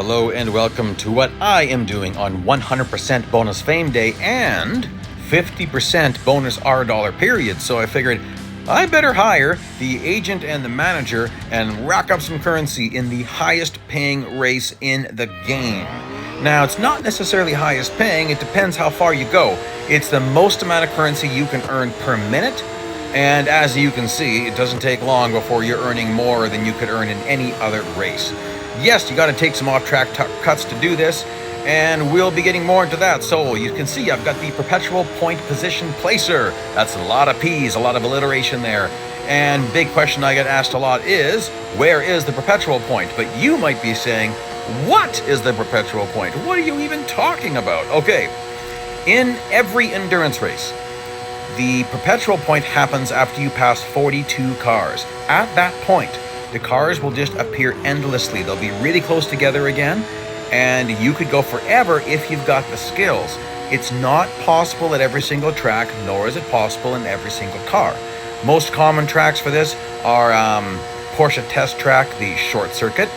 Hello and welcome to what I am doing on 100% bonus fame day and 50% bonus R dollar period. So I figured I better hire the agent and the manager and rack up some currency in the highest paying race in the game. Now, it's not necessarily highest paying, it depends how far you go. It's the most amount of currency you can earn per minute, and as you can see, it doesn't take long before you're earning more than you could earn in any other race. Yes, you got to take some off-track cuts to do this, and we'll be getting more into that. So you can see I've got the perpetual point position placer. That's a lot of P's, a lot of alliteration there. And big question I get asked a lot is, where is the perpetual point? But you might be saying, what is the perpetual point? What are you even talking about? Okay, in every endurance race, the perpetual point happens after you pass 42 cars. At that point, the cars will just appear endlessly. They'll be really close together again, and you could go forever if you've got the skills. It's not possible at every single track, nor is it possible in every single car. Most common tracks for this are Porsche Test Track, the short circuit,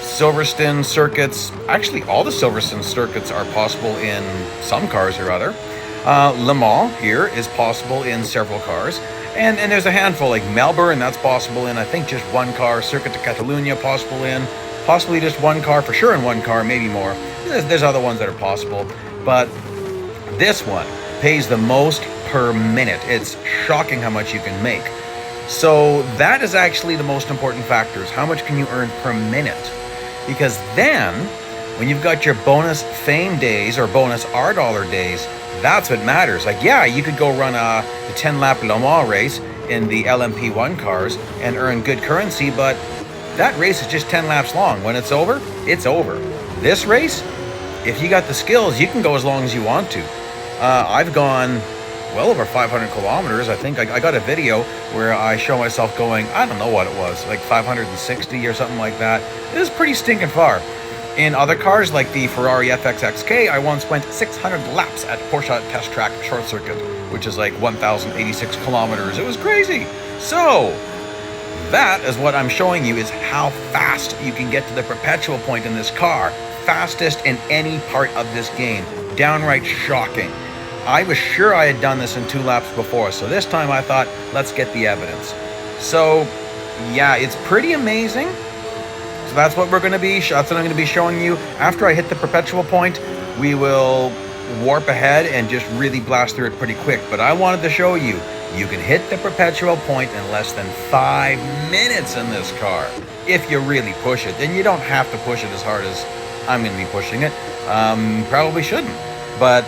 Silverstone circuits. Actually, all the Silverstone circuits are possible in some cars or other. Le Mans here is possible in several cars. And there's a handful, like Melbourne, that's possible in, I think, just one car. Circuit de Catalunya, possible in. Possibly just one car, for sure in one car, maybe more. There's other ones that are possible. But this one pays the most per minute. It's shocking how much you can make. So that is actually the most important factor, is how much can you earn per minute? Because then, when you've got your bonus fame days or bonus R dollar days, that's what matters. Like, yeah, you could go run the 10-lap Le Mans race in the LMP1 cars and earn good currency, but that race is just 10 laps long. When it's over, it's over. This race, if you got the skills, you can go as long as you want to. I've gone well over 500 kilometers. I think I got a video where I show myself going, I don't know what it was, like 560 or something like that. It was pretty stinking far. In other cars, like the Ferrari FXXK, I once went 600 laps at Porsche Test Track Short Circuit, which is like 1,086 kilometers. It was crazy. So, that is what I'm showing you, is how fast you can get to the perpetual point in this car. Fastest in any part of this game. Downright shocking. I was sure I had done this in 2 laps before, so this time I thought, let's get the evidence. So, yeah, it's pretty amazing. So that's what I'm going to be showing you. After I hit the perpetual point, we will warp ahead and just really blast through it pretty quick. But I wanted to show you, you can hit the perpetual point in less than 5 minutes in this car. If you really push it. Then you don't have to push it as hard as I'm going to be pushing it. Probably shouldn't. But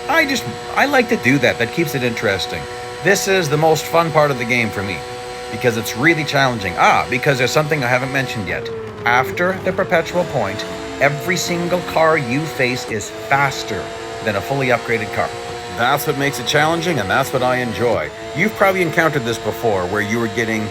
I like to do that. That keeps it interesting. This is the most fun part of the game for me, because it's really challenging. Because there's something I haven't mentioned yet. After the perpetual point, every single car you face is faster than a fully upgraded car. That's what makes it challenging, and that's what I enjoy. You've probably encountered this before, where you were getting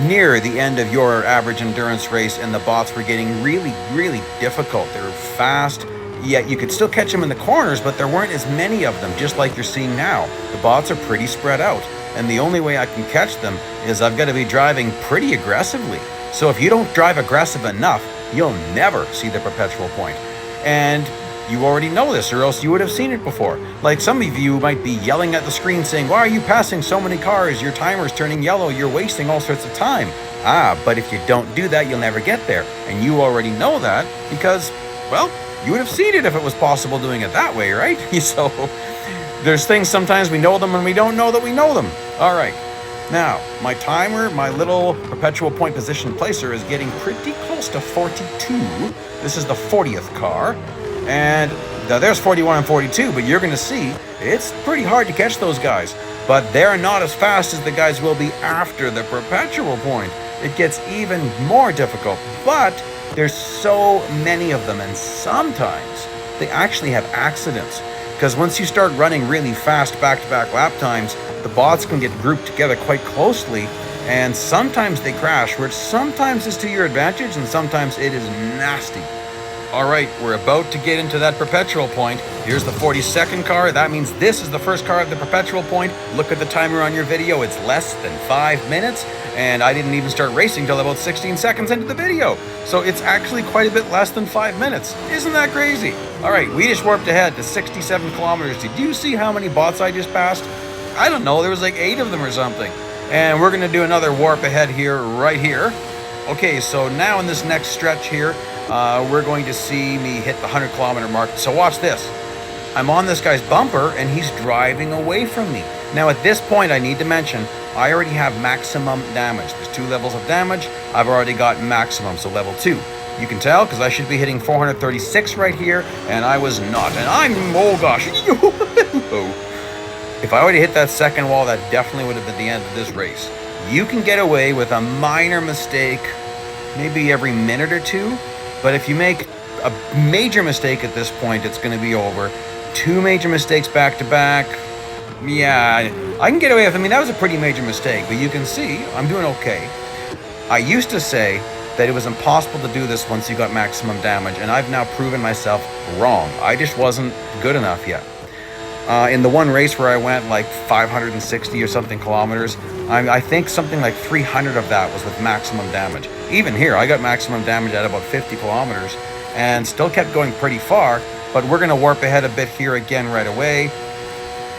near the end of your average endurance race and the bots were getting really, really difficult. They were fast, yet you could still catch them in the corners, but there weren't as many of them, just like you're seeing now. The bots are pretty spread out, and the only way I can catch them is I've got to be driving pretty aggressively. So if you don't drive aggressive enough, you'll never see the perpetual point. And you already know this, or else you would have seen it before. Like, some of you might be yelling at the screen saying, why are you passing so many cars? Your timer's turning yellow. You're wasting all sorts of time. But if you don't do that, you'll never get there. And you already know that because, well, you would have seen it if it was possible doing it that way, right? So there's things sometimes we know them and we don't know that we know them. All right. Now, my timer, my little perpetual point position placer, is getting pretty close to 42. This is the 40th car. And now there's 41 and 42, but you're going to see it's pretty hard to catch those guys. But they're not as fast as the guys will be after the perpetual point. It gets even more difficult. But there's so many of them, and sometimes they actually have accidents. Because once you start running really fast back-to-back lap times, the bots can get grouped together quite closely, and sometimes they crash, which sometimes is to your advantage, and sometimes it is nasty. All right, we're about to get into that perpetual point. Here's the 42nd car. That means this is the first car at the perpetual point. Look at the timer on your video. It's less than 5 minutes, and I didn't even start racing till about 16 seconds into the video. So it's actually quite a bit less than 5 minutes. Isn't that crazy? All right, we just warped ahead to 67 kilometers. Did you see how many bots I just passed? I don't know, there was like 8 of them or something. And we're gonna do another warp ahead here, right here. Okay, so now in this next stretch here, we're going to see me hit the 100 kilometer mark. So watch this. I'm on this guy's bumper and he's driving away from me. Now at this point, I need to mention, I already have maximum damage. There's 2 levels of damage. I've already got maximum, so level 2. You can tell because I should be hitting 436 right here, and I was not. And I'm, oh gosh. If I already hit that second wall, that definitely would have been the end of this race. You can get away with a minor mistake maybe every minute or 2, but if you make a major mistake at this point, it's going to be over. 2 major mistakes back to back. Yeah, I can get away with, I mean, that was a pretty major mistake, but you can see I'm doing okay. I used to say that it was impossible to do this once you got maximum damage, and I've now proven myself wrong. I just wasn't good enough yet. In the one race where I went like 560 or something kilometers, I think something like 300 of that was with maximum damage. Even here, I got maximum damage at about 50 kilometers and still kept going pretty far, but we're gonna warp ahead a bit here again right away.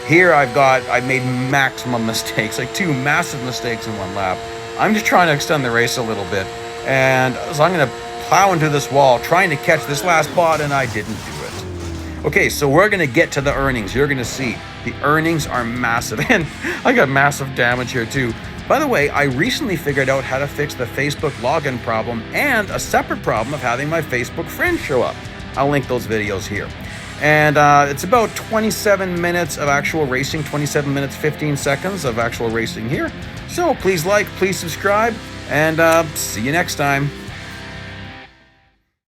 Here I made maximum mistakes, like 2 massive mistakes in 1 lap. I'm just trying to extend the race a little bit, and so I'm gonna plow into this wall, trying to catch this last bot, and I didn't do it. Okay, so we're gonna get to the earnings. You're gonna see the earnings are massive, and I got massive damage here too. By the way, I recently figured out how to fix the Facebook login problem and a separate problem of having my Facebook friends show up. I'll link those videos here. And it's about 27 minutes of actual racing, 27 minutes, 15 seconds of actual racing here. So please like, please subscribe, and see you next time.